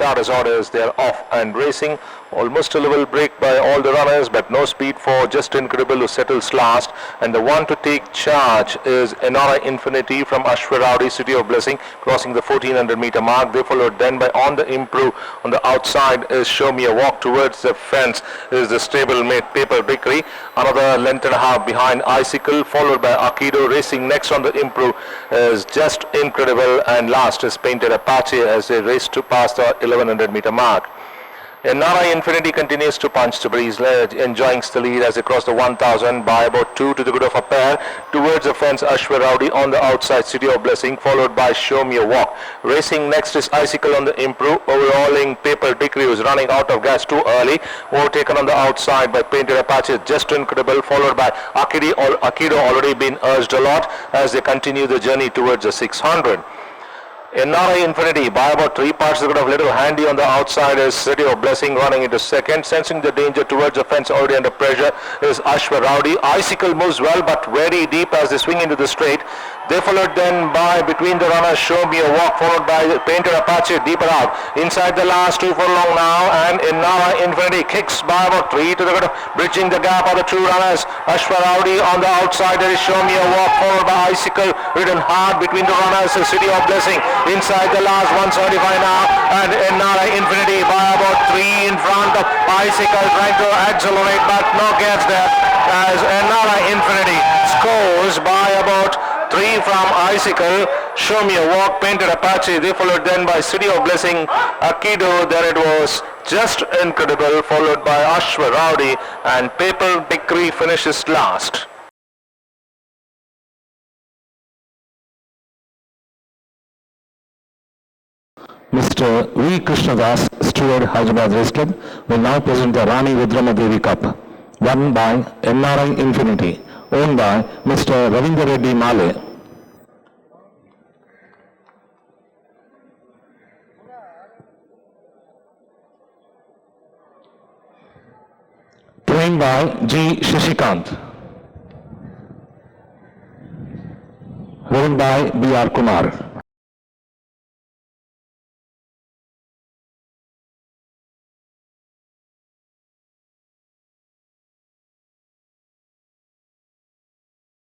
start as orders. They are off and racing. Almost a level break by all the runners, but no speed for Just Incredible, who settles last. And the one to take charge is Enora Infinity from Ashwaradi, City of Blessing, crossing the 1400 meter mark. They followed then by On the Improve. On the outside is Show Me a Walk. Towards the fence is the stablemate Paper Bakery. Another length and a half behind Icicle, followed by Akido. Racing next on the Improve is Just Incredible, and last is Painted Apache as they race to past the 1100 meter mark. Nara Infinity continues to punch the breeze, enjoying the lead as they cross the 1000 by about 2 to the good of a pair. Towards the fence, Ashwaradi on the outside, City of Blessing, followed by Show Me a Walk. Racing next is Icicle on the Improve, overhauling Paper Bakery, who is running out of gas too early. Overtaken on the outside by Painted Apache, Just Incredible, followed by Akido, already been urged a lot as they continue the journey towards the 600. Enora Infinity by about 3 parts of little handy on the outside is City of Blessing running into second. Sensing the danger towards the fence, already under pressure, is Ashwa Rowdy. Icicle moves well but very deep as they swing into the straight. They followed then by between the runners Show Me a Walk, followed by Painted Apache deeper out. Inside the last 2 furlong now, and Enora Infinity kicks by about 3 to the good, bridging the gap of the 2 runners. Ashwa Rowdy on the outside, there is Show Me a Walk, followed by Icicle, ridden hard between the runners, City of Blessing. Inside the last 175 now, and Enora Infinity by about 3 in front of Icicle, trying to accelerate but no gets there as Enora Infinity scores by about 3 from Icicle. Show Me a Walk, Painted Apache. They followed then by City of Blessing, Akido. There it was Just Incredible, followed by Ashwa Rowdy, and Paper Bakery finishes last. Mr. V. Krishnadas, steward, Hyderabad Race Club, will now present the Rani Rudrama Devi Cup, won by NRI Infinity, owned by Mr. Ravindra Reddy Male. Trained by G Shashikanth. Ridden by B R Kumar.